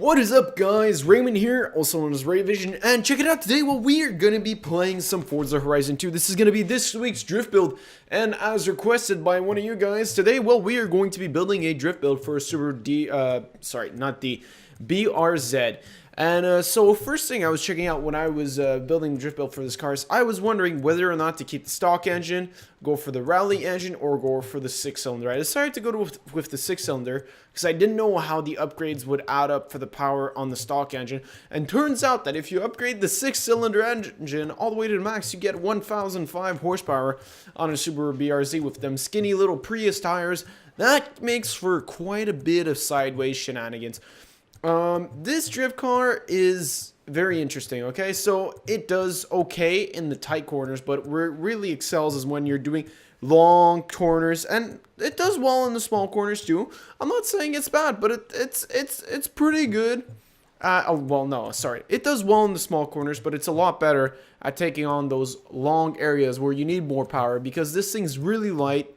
What is up, guys? Raymond here, also known as Ray Vision, and check it out today. Well, we are going to be playing some Forza Horizon 2. This is going to be this week's drift build, and as requested by one of you guys today, well, we are going to be building a drift build for a Subaru not the BRZ. And so first thing I was checking out when I was building the drift build for this car is I was wondering whether or not to keep the stock engine, go for the rally engine, or go for the 6-cylinder. I decided to go with the 6-cylinder because I didn't know how the upgrades would add up for the power on the stock engine. And turns out that if you upgrade the 6-cylinder engine all the way to the max, you get 1,005 horsepower on a Subaru BRZ with them skinny little Prius tires. That makes for quite a bit of sideways shenanigans. This drift car is very interesting, okay? So it does okay in the tight corners, but where it really excels is when you're doing long corners, and it does well in the small corners too. I'm not saying it's bad, but it's pretty good. It does well in the small corners, but it's a lot better at taking on those long areas where you need more power because this thing's really light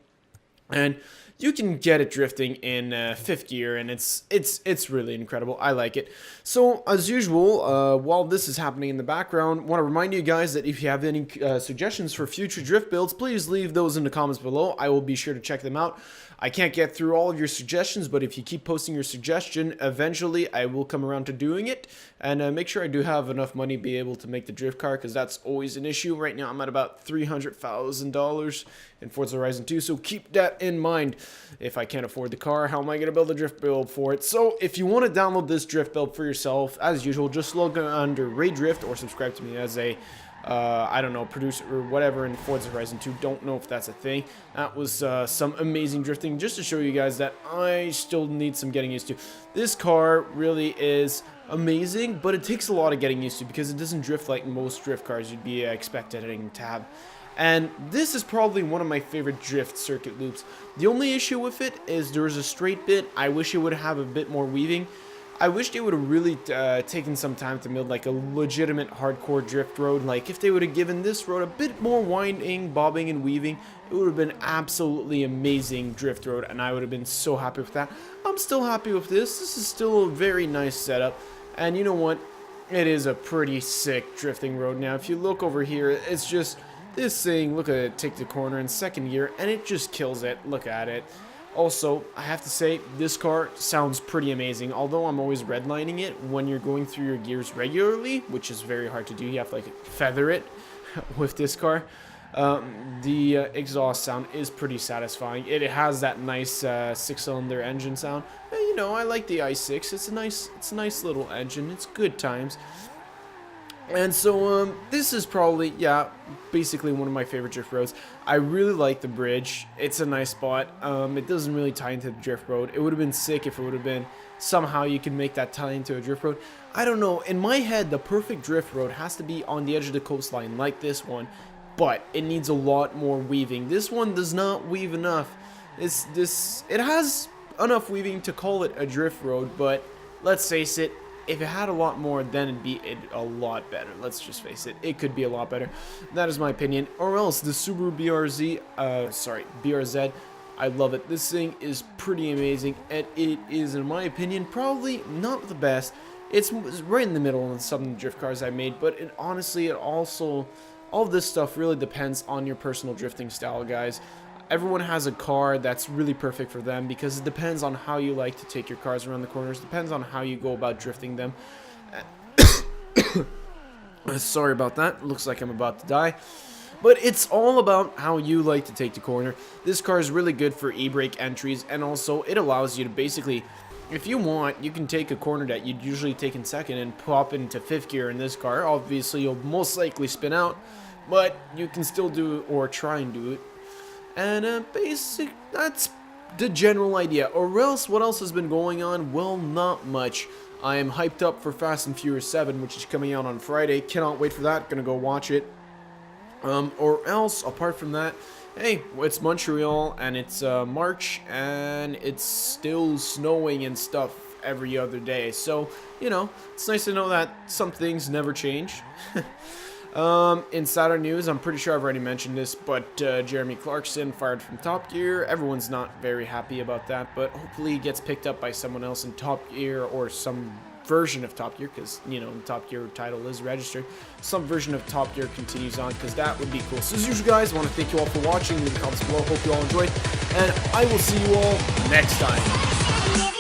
and you can get it drifting in fifth gear, and it's really incredible. I like it. So as usual, while this is happening in the background, want to remind you guys that if you have any suggestions for future drift builds, please leave those in the comments below. I will be sure to check them out. I can't get through all of your suggestions, but if you keep posting your suggestion, eventually I will come around to doing it. And make sure I do have enough money to be able to make the drift car, because that's always an issue. Right now I'm at about $300,000 in Forza Horizon 2, so keep that in mind. If I can't afford the car, how am I going to build a drift build for it? So if you want to download this drift build for yourself, as usual, just log under Ray Drift or subscribe to me as a I don't know, producer or whatever in Forza Horizon 2. Don't know if that's a thing. That was some amazing drifting, just to show you guys that I still need some getting used to. This car really is amazing, but it takes a lot of getting used to because it doesn't drift like most drift cars you'd be expecting to have. And this is probably one of my favorite drift circuit loops. The only issue with it is there's a straight bit. I wish it would have a bit more weaving. I wish they would have really taken some time to build like a legitimate hardcore drift road. Like if they would have given this road a bit more winding, bobbing, and weaving, it would have been absolutely amazing drift road, and I would have been so happy with that. I'm still happy with this. This is still a very nice setup, and you know what? It is a pretty sick drifting road. Now, if you look over here, it's just this thing. Look at it take the corner in second gear, and it just kills it. Look at it. Also, I have to say, this car sounds pretty amazing, although I'm always redlining it when you're going through your gears regularly, which is very hard to do. You have to like feather it with this car. The exhaust sound is pretty satisfying. It has that nice 6-cylinder engine sound. And, you know, I like the i6. It's a nice little engine. It's good times. And so, this is probably, yeah, basically one of my favorite drift roads. I really like the bridge. It's a nice spot. It doesn't really tie into the drift road. It would have been sick if it would have been somehow you can make that tie into a drift road. I don't know. In my head, the perfect drift road has to be on the edge of the coastline like this one, but it needs a lot more weaving. This one does not weave enough. It has enough weaving to call it a drift road, but let's face it, if it had a lot more, then it'd be a lot better. Let's just face it. It could be a lot better. That is my opinion. Or else, the Subaru BRZ, I love it. This thing is pretty amazing, and it is, in my opinion, probably not the best. It's right in the middle of some of the drift cars I made, but honestly, it also, all of this stuff really depends on your personal drifting style, guys. Everyone has a car that's really perfect for them because it depends on how you like to take your cars around the corners. Depends on how you go about drifting them. Sorry about that. Looks like I'm about to die. But it's all about how you like to take the corner. This car is really good for e-brake entries, and also it allows you to basically, if you want, you can take a corner that you'd usually take in second and pop into fifth gear in this car. Obviously, you'll most likely spin out, but you can still do it or try and do it. And that's the general idea. Or else, what else has been going on? Well, not much. I am hyped up for Fast and Furious 7, which is coming out on Friday. Cannot wait for that. Gonna go watch it. Or else, apart from that, hey, it's Montreal, and it's March, and it's still snowing and stuff every other day. So, you know, it's nice to know that some things never change. In Saturn news, I'm pretty sure I've already mentioned this, but Jeremy Clarkson fired from Top Gear. Everyone's not very happy about that, but hopefully he gets picked up by someone else in Top Gear or some version of Top Gear, because, you know, Top Gear title is registered, some version of Top Gear continues on, because that would be cool. So as usual, guys, I want to thank you all for watching. Leave the comments below. Hope you all enjoyed, and I will see you all next time.